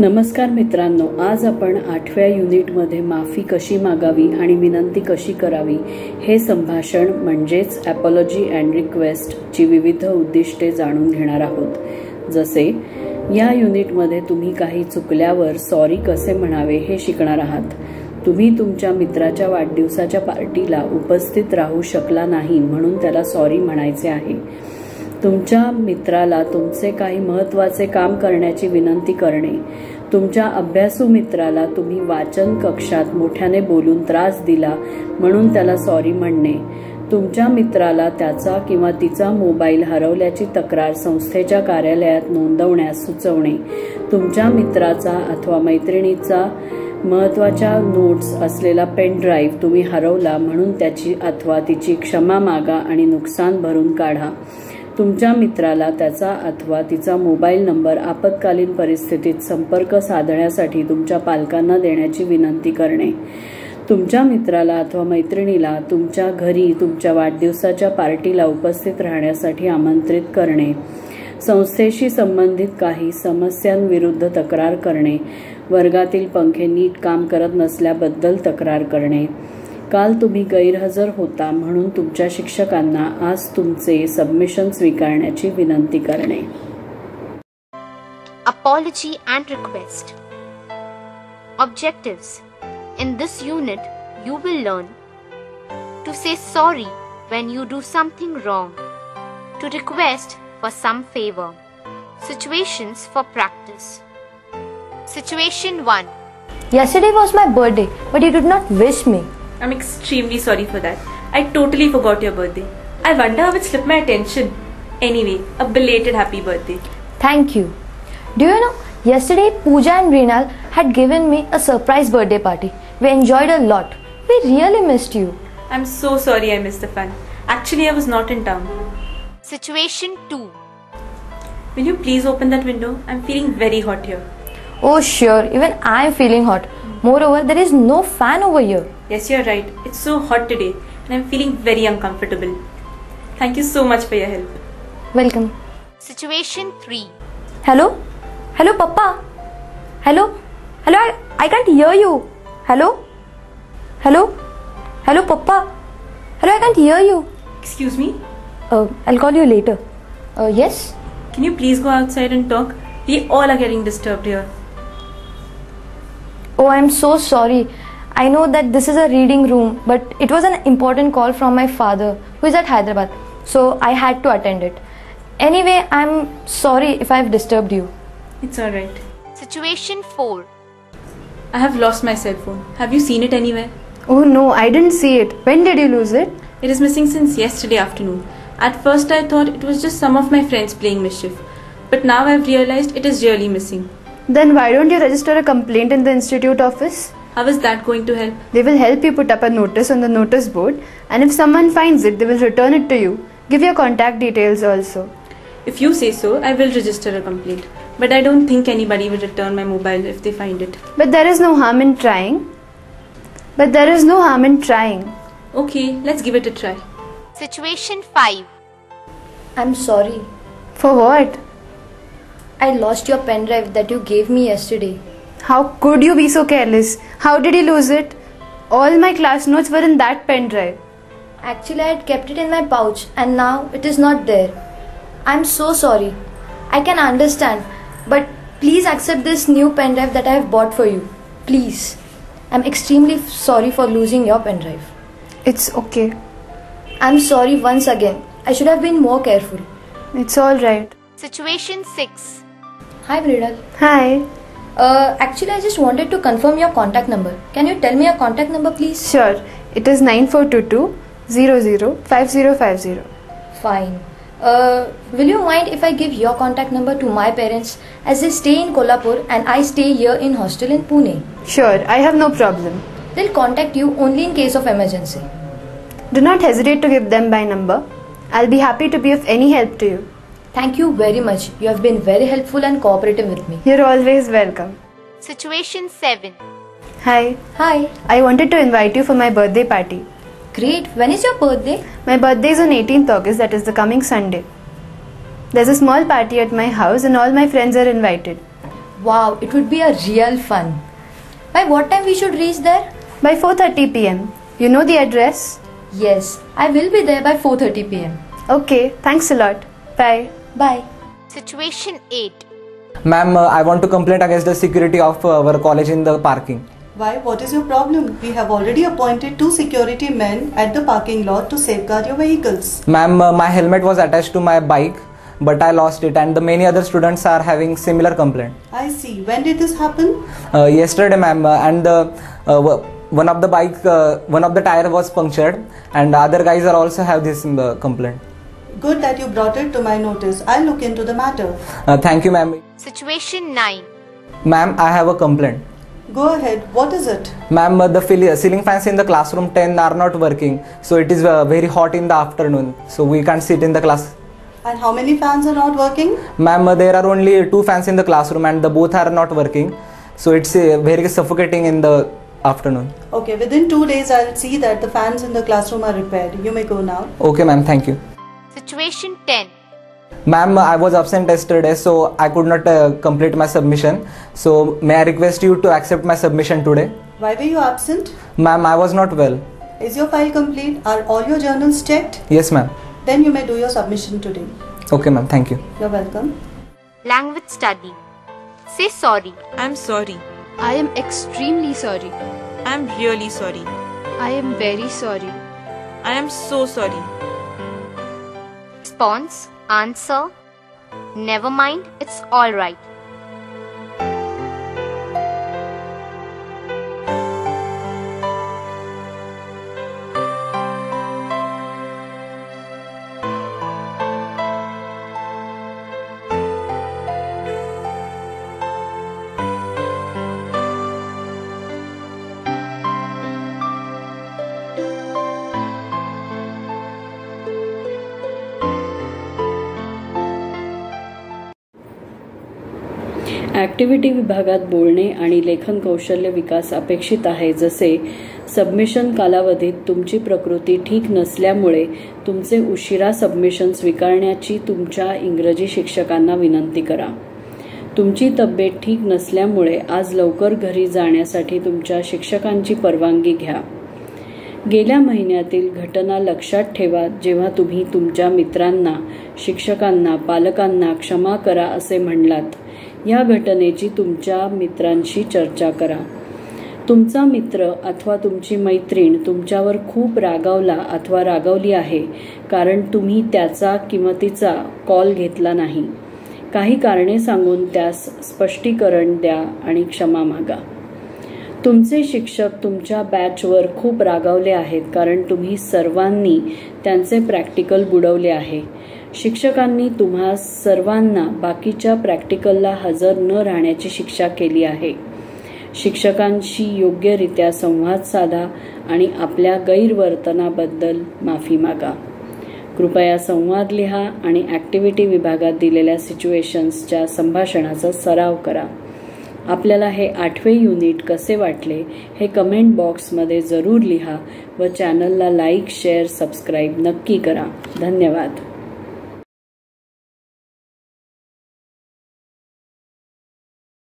नमस्कार मित्रांनो, आज आपण 8व्या युनिटमध्ये माफी कशी मागावी आणि विनंती कशी करावी हे संभाषण म्हणजेच अपॉलॉजी अँड रिक्वेस्ट ची विविध उद्दिष्टे जाणून घेणार आहोत। जसे या युनिटमध्ये तुम्ही काही चुकल्यावर सॉरी कसे म्हणावे हे शिकणार आहात। तुम्ही तुमच्या मित्राच्या वाढदिवसाच्या पार्टीला उपस्थित राहू शकला नाही म्हणून त्याला सॉरी म्हणायचे आहे। तुमच्या मित्राला तुमचे काही महत्त्वाचे काम करण्याची विनंती करणे, तुमच्या अभ्यासू मित्राला तुम्ही वाचन कक्षात मोठ्याने बोलून त्रास दिला म्हणून त्याला सॉरी म्हणणे, तुमच्या मित्राला त्याचा किंवा तिचा मोबाईल हरवल्याची तक्रार संस्थेच्या कार्यालयात नोंदवण्यास सुचवणे, तुमच्या मित्राचा अथवा मैत्रिणीचा महत्त्वाच्या नोट्स असलेला पेन ड्राईव्ह तुम्ही हरवला म्हणून त्याची अथवा तिची क्षमा मागा आणि नुकसान भरून काढा, तुमच्या मित्राला त्याचा अथवा तिचा मोबाईल नंबर आपत्कालीन परिस्थितीत संपर्क साधण्यासाठी तुमच्या पालकांना देण्याची विनंती करणे, तुमच्या मित्राला अथवा मैत्रिणीला तुमच्या घरी तुमच्या वाढदिवसाच्या पार्टीला उपस्थित राहण्यासाठी आमंत्रित करणे, संस्थेशी संबंधित काही समस्यांविरुद्ध तक्रार करणे, वर्गातील पंखे नीट काम करत नसल्याबद्दल तक्रार करणे, काल तुम्ही गैरहजर होता म्हणून तुमच्या शिक्षकांना आज तुमचे सबमिशन स्वीकारण्याची विनंती करणे। Apology and request. Objectives. In this unit, you will learn to say sorry when you do something wrong, to request for some favor. Situations for practice. Situation 1. Yesterday was my birthday, but you did not wish me. I'm extremely sorry for that. I totally forgot your birthday. I wonder how it slipped my attention. Anyway, a belated happy birthday. Thank you. Do you know, yesterday Pooja and Reenal had given me a surprise birthday party. We enjoyed a lot. We really missed you. I'm so sorry I missed the fun. Actually, I was not in town. Situation 2. Will you please open that window? I'm feeling very hot here. Oh sure, even I am feeling hot. Moreover, there is no fan over here. Yes, you're right. It's so hot today and I'm feeling very uncomfortable. Thank you so much for your help. Welcome. Situation 3. Hello? Hello, Papa? Hello? Hello, I can't hear you. Hello? Hello? Hello, Papa? Hello, I can't hear you. Excuse me? I'll call you later. Yes? Can you please go outside and talk? We all are getting disturbed here. Oh, I'm so sorry. I know that this is a reading room, but it was an important call from my father who is at Hyderabad, so I had to attend it. Anyway, I'm sorry if I've disturbed you. It's alright. Situation 4. I have lost my cell phone. Have you seen it anywhere? Oh no, I didn't see it. When did you lose it? It is missing since yesterday afternoon. At first I thought it was just some of my friends playing mischief, but now I've realized it is really missing. Then why don't you register a complaint in the institute office? How is that going to help? They will help you put up a notice on the notice board, and if someone finds it, they will return it to you. Give your contact details also. If you say so, I will register a complaint. But I don't think anybody will return my mobile if they find it. But there is no harm in trying. Okay, let's give it a try. Situation 5. I'm sorry. For what? I lost your pen drive that you gave me yesterday. How could you be so careless? How did you lose it? All my class notes were in that pen drive. Actually, I had kept it in my pouch and now it is not there. I'm so sorry. I can understand, but please accept this new pen drive that I have bought for you. Please. I'm extremely sorry for losing your pen drive. It's okay. I'm sorry once again. I should have been more careful. It's alright. Situation 6. Hi, Bridal. Hi. Actually, I just wanted to confirm your contact number. Can you tell me your contact number, please? Sure. It is 9422 005050. Fine. Will you mind if I give your contact number to my parents as they stay in Kolhapur and I stay here in hostel in Pune? Sure, I have no problem. They'll contact you only in case of emergency. Do not hesitate to give them my number. I'll be happy to be of any help to you. Thank you very much. You have been very helpful and cooperative with me. You're always welcome. Situation 7. Hi. Hi. I wanted to invite you for my birthday party. Great. When is your birthday? My birthday is on 18th August, that is the coming Sunday. There's a small party at my house and all my friends are invited. Wow, it would be a real fun. By what time we should reach there? By 4:30 p.m. You know the address? Yes, I will be there by 4:30 p.m. Okay, thanks a lot. Bye. Bye. Situation 8. Ma'am, I want to complain against the security of our college in the parking. Why? What is your problem? We have already appointed 2 security men at the parking lot to safeguard your vehicles. Ma'am, my helmet was attached to my bike, but I lost it, and the many other students are having similar complaint. I see. When did this happen? Yesterday, ma'am, and one of the tire was punctured, and other guys are also have this complaint. Good that you brought it to my notice. I'll look into the matter. Thank you, ma'am. Situation 9. Ma'am, I have a complaint. Go ahead. What is it? Ma'am, the ceiling fans in the classroom 10 are not working, so it is very hot in the afternoon, so we can't sit in the class. And how many fans are not working? Ma'am, there are only 2 fans in the classroom, and the both are not working, so it's very suffocating in the afternoon. Okay, within 2 days I'll see that the fans in the classroom are repaired. You may go now. Okay, ma'am, thank you. Situation 10. Ma'am, I was absent yesterday, so I could not complete my submission. So may I request you to accept my submission today? Why were you absent? Ma'am, I was not well. Is your file complete? Are all your journals checked? Yes, ma'am. Then you may do your submission today. Okay, ma'am, thank you. You're welcome. Language study. Say sorry. I'm sorry. I am extremely sorry. I'm really sorry. I am very sorry. I am so sorry. Response. Answer. Never mind, it's all right. Activity विभागात बोलणे आणि लेखन कौशल्य विकास अपेक्षित आहे. जसे submission कालावधीत तुमची प्रकृती ठीक नसल्यामुळे तुमचे उशिरा सबमिशन स्वीकारण्याची तुमच्या इंग्रजी शिक्षकांना विनंती करा. तुमची तब्येत ठीक नसल्यामुळे आज लवकर घरी जाण्यासाठी तुमच्या शिक्षकांची परवानगी घ्या. गेल्या महिन्यातील घटना लक्षात ठेवा जेव्हा तुम्ही तुमच्या मित्रांना, शिक्षकांना, पालकांना क्षमा करा असे म्हणलात. या घटनेची तुमच्या मित्रांशी चर्चा करा. तुमचा मित्र अथवा तुमची मैत्रीण तुमच्यावर खूप रागावला अथवा रागावली आहे कारण तुम्ही त्याचा किंवा तिचा कॉल घेतला नाही. काही कारणे सांगून त्यास स्पष्टीकरण द्या आणि क्षमा मागा. तुमचे शिक्षक तुमच्या बॅचवर खूप रागावले आहेत कारण तुम्ही सर्वांनी त्यांचे प्रॅक्टिकल बुडवले आहे. शिक्षकांनी तुम्हा सर्वांना बाकीच्या प्रॅक्टिकलला हजर न राहण्याची शिक्षा केली आहे. शिक्षकांशी योग्यरित्या संवाद साधा आणि आपल्या गैरवर्तनाबद्दल माफी मागा. कृपया संवाद लिहा आणि ॲक्टिव्हिटी विभागात दिलेल्या सिच्युएशन्सच्या संभाषणाचा सराव करा. आपल्याला हे 8वे युनिट कसे वाटले हे कमेंट बॉक्समध्ये जरूर लिहा व चॅनलला लाईक, शेअर, सबस्क्राईब नक्की करा. धन्यवाद.